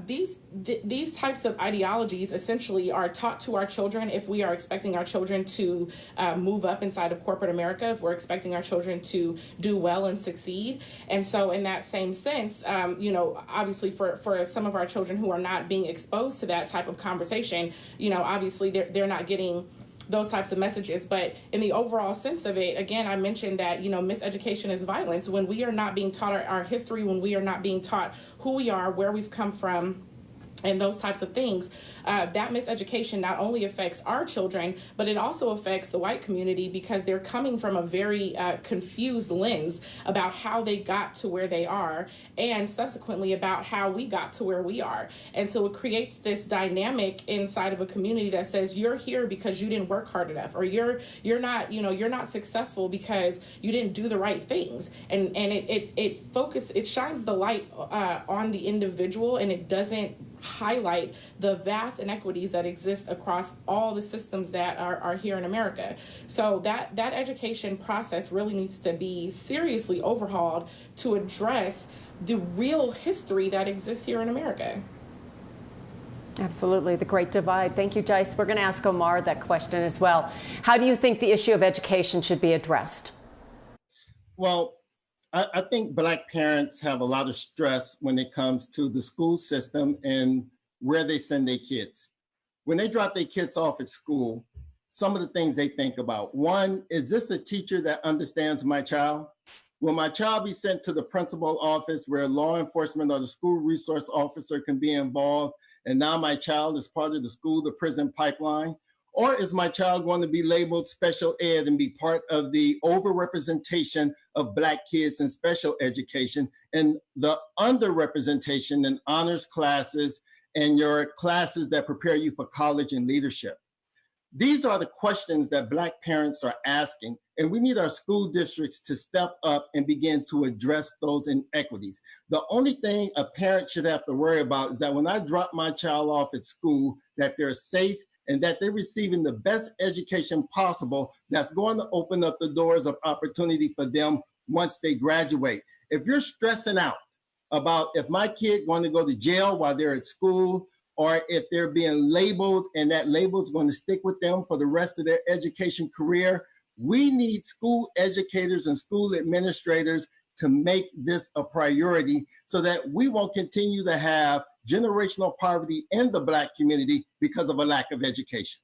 These types of ideologies essentially are taught to our children if we are expecting our children to move up inside of corporate America, if we're expecting our children to do well and succeed. And so in that same sense, obviously for some of our children who are not being exposed to that type of conversation, obviously they're not getting those types of messages. But in the overall sense of it, again, I mentioned that, miseducation is violence. When we are not being taught our history, when we are not being taught who we are, where we've come from, and those types of things, that miseducation not only affects our children, but it also affects the white community because they're coming from a very confused lens about how they got to where they are and subsequently about how we got to where we are. And so it creates this dynamic inside of a community that says you're here because you didn't work hard enough, or you're not successful because you didn't do the right things. And it shines the light on the individual, and it doesn't highlight the vast inequities that exist across all the systems that are here in America. So that education process really needs to be seriously overhauled to address the real history that exists here in America. Absolutely, the great divide. Thank you, Jice. We're going to ask Omar that question as well. How do you think the issue of education should be addressed? Well, I think Black parents have a lot of stress when it comes to the school system and where they send their kids. When they drop their kids off at school, some of the things they think about: one, is this a teacher that understands my child? Will my child be sent to the principal office where law enforcement or the school resource officer can be involved? And now my child is part of the school to prison pipeline? Or is my child going to be labeled special ed and be part of the overrepresentation of Black kids in special education and the underrepresentation in honors classes and your classes that prepare you for college and leadership? These are the questions that Black parents are asking, and we need our school districts to step up and begin to address those inequities. The only thing a parent should have to worry about is that when I drop my child off at school, that they're safe and that they're receiving the best education possible that's going to open up the doors of opportunity for them once they graduate. If you're stressing out about if my kid going to go to jail while they're at school, or if they're being labeled and that label is going to stick with them for the rest of their education career, we need school educators and school administrators to make this a priority so that we won't continue to have generational poverty in the Black community because of a lack of education.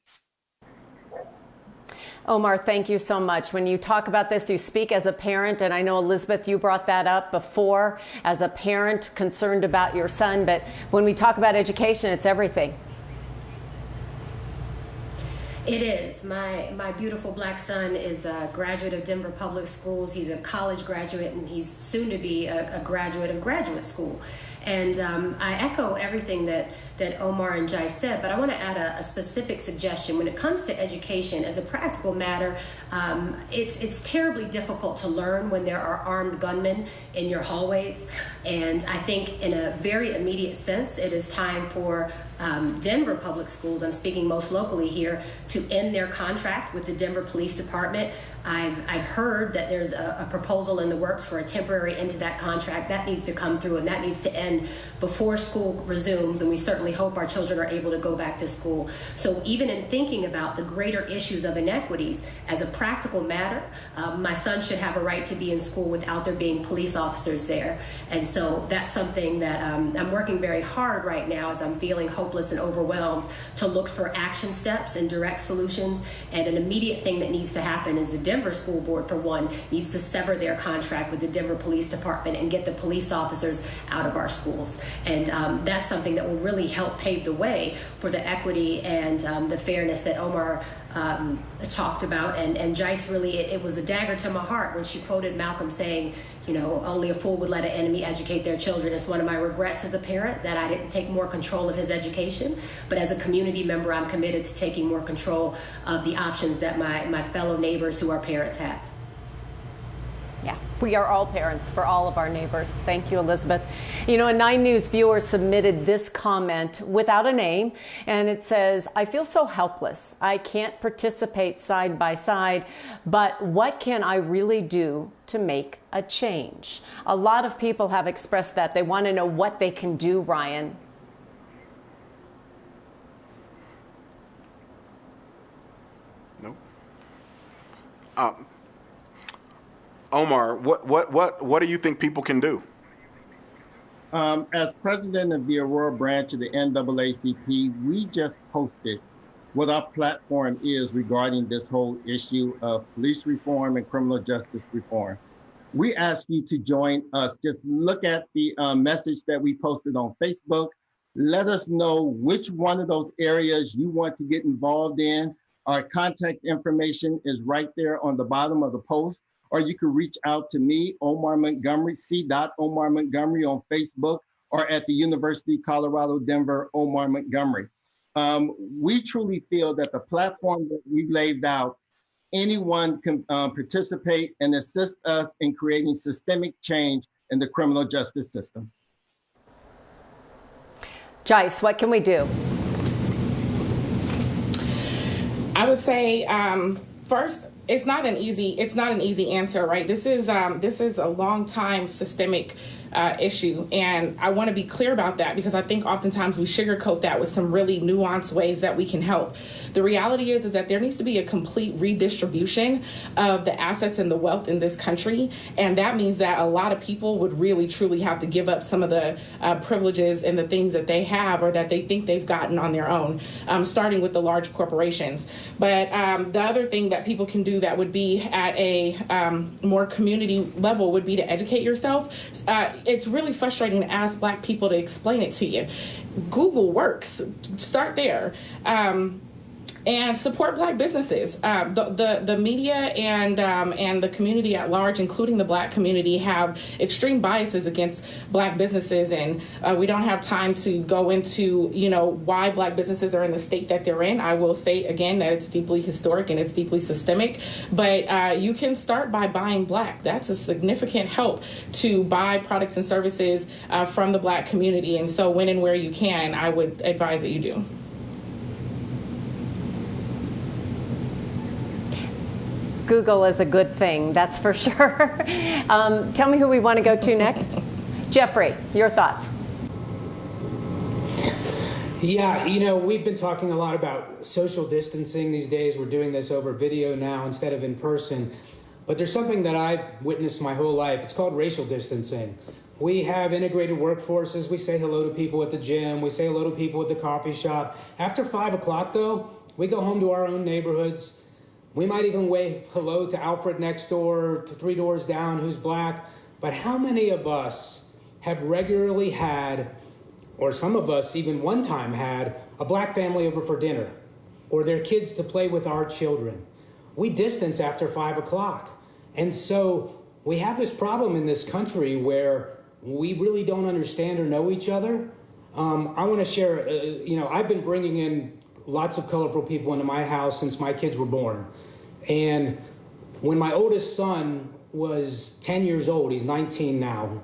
Omar, thank you so much. When you talk about this, you speak as a parent, and I know, Elizabeth, you brought that up before as a parent concerned about your son, but when we talk about education, it's everything. It is. My beautiful Black son is a graduate of Denver Public Schools. He's a college graduate, and he's soon to be a graduate of graduate school. And I echo everything that Omar and Jai said, but I want to add a specific suggestion. When it comes to education, as a practical matter, it's terribly difficult to learn when there are armed gunmen in your hallways. And I think in a very immediate sense, it is time for Denver Public Schools, I'm speaking most locally here, to end their contract with the Denver Police Department. I've heard that there's a proposal in the works for a temporary end to that contract. That needs to come through, and that needs to end before school resumes, and we certainly hope our children are able to go back to school. So even in thinking about the greater issues of inequities, as a practical matter, my son should have a right to be in school without there being police officers there. And so that's something that I'm working very hard right now as I'm feeling hopeless and overwhelmed to look for action steps and direct solutions. And an immediate thing that needs to happen is the Denver School Board, for one, needs to sever their contract with the Denver Police Department and get the police officers out of our schools. And that's something that will really help pave the way for the equity and the fairness that Omar talked about. And Jice really, it was a dagger to my heart when she quoted Malcolm saying, you know, only a fool would let an enemy educate their children. It's one of my regrets as a parent that I didn't take more control of his education. But as a community member, I'm committed to taking more control of the options that my fellow neighbors who are parents have. Yeah, we are all parents for all of our neighbors. Thank you, Elizabeth. You know, a 9 News viewer submitted this comment without a name, and it says, I feel so helpless. I can't participate side by side, but what can I really do to make a change? A lot of people have expressed that. They want to know what they can do, Ryan. Nope. Omar, what do you think people can do? As president of the Aurora branch of the NAACP, we just posted what our platform is regarding this whole issue of police reform and criminal justice reform. We ask you to join us. Just look at the message that we posted on Facebook. Let us know which one of those areas you want to get involved in. Our contact information is right there on the bottom of the post. Or you can reach out to me, Omar Montgomery, C.Omar Montgomery on Facebook, or at the University of Colorado, Denver, Omar Montgomery. We truly feel that the platform that we've laid out, anyone can participate and assist us in creating systemic change in the criminal justice system. Jice, what can we do? I would say, first, it's not an easy answer, right? This is a long time systemic issue. And I want to be clear about that, because I think oftentimes we sugarcoat that with some really nuanced ways that we can help. The reality is that there needs to be a complete redistribution of the assets and the wealth in this country. And that means that a lot of people would really, truly have to give up some of the privileges and the things that they have or that they think they've gotten on their own, starting with the large corporations. But the other thing that people can do that would be at a more community level would be to educate yourself. It's really frustrating to ask Black people to explain it to you. Google works. Start there. And support Black businesses. The media and the community at large, including the Black community, have extreme biases against Black businesses, and we don't have time to go into why Black businesses are in the state that they're in. I will say again that it's deeply historic and it's deeply systemic, but you can start by buying Black. That's a significant help to buy products and services from the Black community, and so when and where you can, I would advise that you do. Google is a good thing, that's for sure. Tell me who we want to go to next. Jeffrey, your thoughts. Yeah, we've been talking a lot about social distancing these days. We're doing this over video now instead of in person. But there's something that I've witnessed my whole life. It's called racial distancing. We have integrated workforces. We say hello to people at the gym. We say hello to people at the coffee shop. After 5 o'clock, though, we go home to our own neighborhoods. We might even wave hello to Alfred next door, to 3 doors down, who's Black. But how many of us have regularly had, or some of us even one time had, a Black family over for dinner, or their kids to play with our children? We distance after 5 o'clock. And so we have this problem in this country where we really don't understand or know each other. I want to share, I've been bringing in lots of colorful people into my house since my kids were born. And when my oldest son was 10 years old, he's 19 now,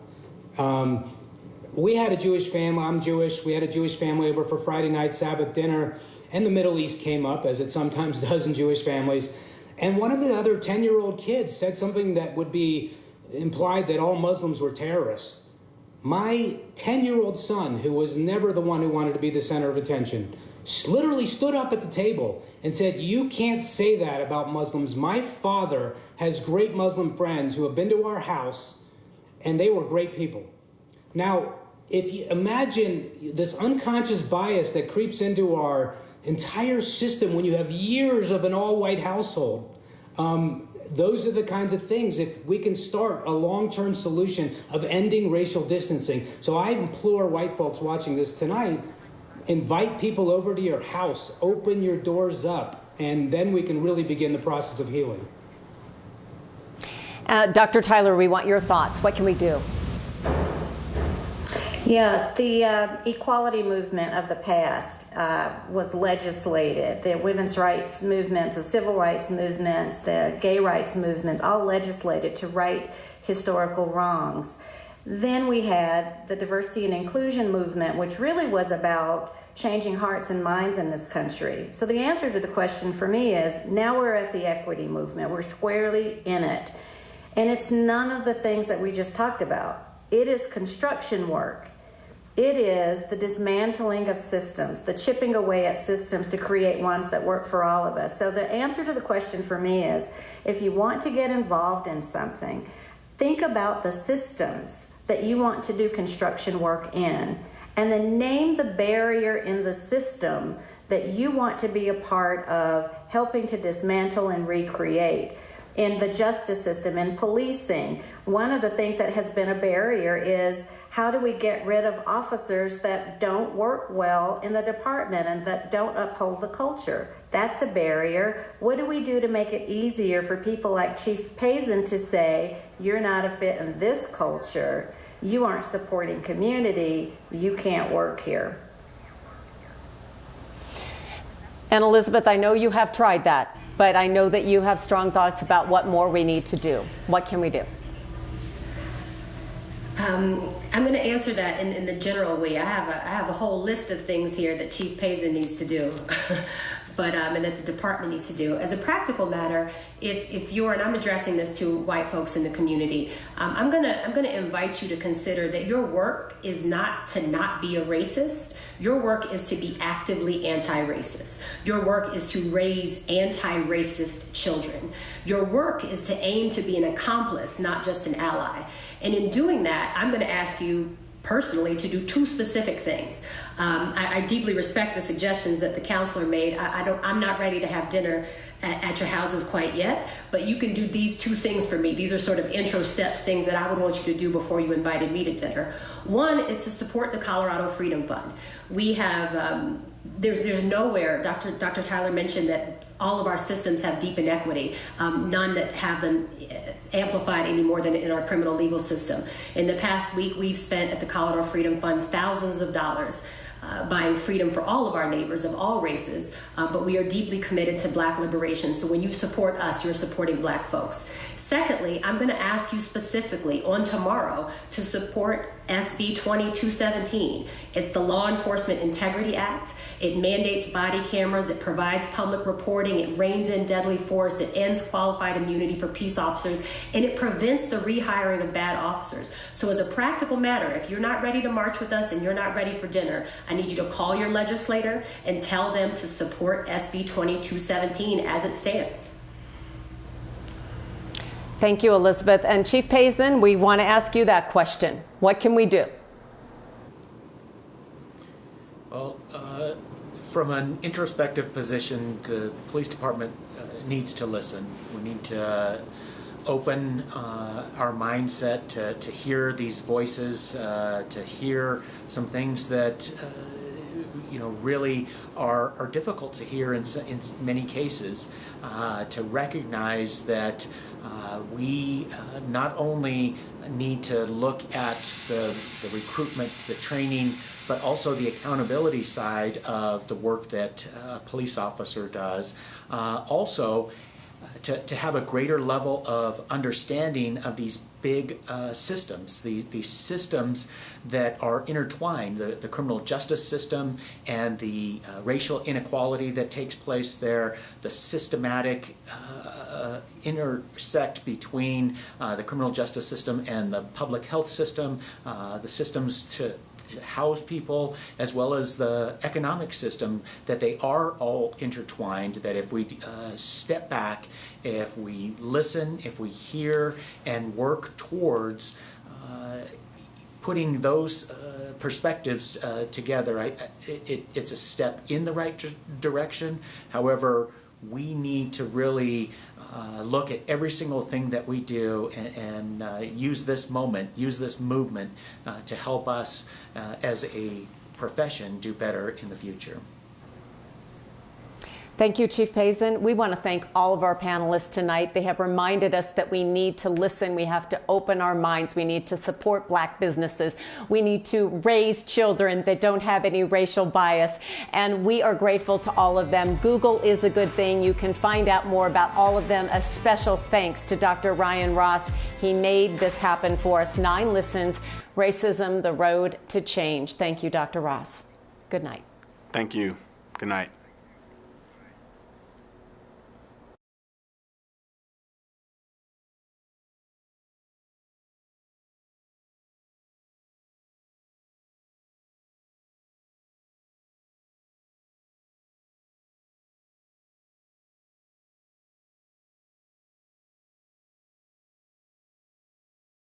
we had a Jewish family. I'm Jewish. We had a Jewish family over for Friday night Sabbath dinner, and the Middle East came up, as it sometimes does in Jewish families. And one of the other 10-year-old kids said something that would be implied that all Muslims were terrorists. My 10-year-old son, who was never the one who wanted to be the center of attention, literally stood up at the table and said, "You can't say that about Muslims. My father has great Muslim friends who have been to our house, and they were great people." Now, if you imagine this unconscious bias that creeps into our entire system when you have years of an all-white household, those are the kinds of things, if we can start a long-term solution of ending racial distancing. So I implore white folks watching this tonight, invite people over to your house, open your doors up, and then we can really begin the process of healing. Dr. Tyler, we want your thoughts. What can we do? Yeah, the equality movement of the past was legislated. The women's rights movement, the civil rights movements, the gay rights movements, all legislated to right historical wrongs. Then we had the diversity and inclusion movement, which really was about changing hearts and minds in this country. So the answer to the question for me is, now we're at the equity movement. We're squarely in it. And it's none of the things that we just talked about. It is construction work. It is the dismantling of systems, the chipping away at systems to create ones that work for all of us. So the answer to the question for me is, if you want to get involved in something, think about the systems that you want to do construction work in, and then name the barrier in the system that you want to be a part of helping to dismantle and recreate. In the justice system, in policing, one of the things that has been a barrier is, how do we get rid of officers that don't work well in the department and that don't uphold the culture? That's a barrier. What do we do to make it easier for people like Chief Payson to say, you're not a fit in this culture, you aren't supporting community, you can't work here? And Elizabeth, I know you have tried that, but I know that you have strong thoughts about what more we need to do. What can we do? I'm going to answer that in the general way. I have a whole list of things here that Chief Payson needs to do. but and that the department needs to do. As a practical matter, if you're, and I'm addressing this to white folks in the community, I'm gonna invite you to consider that your work is not to not be a racist. Your work is to be actively anti-racist. Your work is to raise anti-racist children. Your work is to aim to be an accomplice, not just an ally. And in doing that, I'm going to ask you personally to do two specific things. I deeply respect the suggestions that the counselor made. I'm not ready to have dinner at your houses quite yet, but you can do these two things for me. These are sort of intro steps, things that I would want you to do before you invited me to dinner. One is to support the Colorado Freedom Fund. We have, there's nowhere, Dr. Tyler mentioned that all of our systems have deep inequity, none that have them amplified any more than in our criminal legal system. In the past week, we've spent at the Colorado Freedom Fund thousands of dollars buying freedom for all of our neighbors of all races, but we are deeply committed to Black liberation. So when you support us, you're supporting Black folks. Secondly, I'm going to ask you specifically on tomorrow to support SB 2217. It's the Law Enforcement Integrity Act. It mandates body cameras. It provides public reporting. It reins in deadly force. It ends qualified immunity for peace officers. And it prevents the rehiring of bad officers. So as a practical matter, if you're not ready to march with us and you're not ready for dinner, I need you to call your legislator and tell them to support SB 2217 as it stands. Thank you, Elizabeth. And Chief Payson, we want to ask you that question. What can we do? Well, from an introspective position, the police department needs to listen. We need to open our mindset to hear these voices, to hear some things that really are difficult to hear in many cases, to recognize that we not only need to look at the recruitment, the training, but also the accountability side of the work that a police officer does. Also, to have a greater level of understanding of these big systems, these systems that are intertwined, the criminal justice system and the racial inequality that takes place there, the systematic intersect between the criminal justice system and the public health system, the systems to house people, as well as the economic system, that they are all intertwined, that if we step back, if we listen, if we hear and work towards putting those perspectives together, it's a step in the right direction. However, we need to really look at every single thing that we do and use this moment, use this movement to help us as a profession do better in the future. Thank you, Chief Payson. We want to thank all of our panelists tonight. They have reminded us that we need to listen. We have to open our minds. We need to support Black businesses. We need to raise children that don't have any racial bias. And we are grateful to all of them. Google is a good thing. You can find out more about all of them. A special thanks to Dr. Ryan Ross. He made this happen for us. 9Listens, Racism, the Road to Change. Thank you, Dr. Ross. Good night. Thank you. Good night.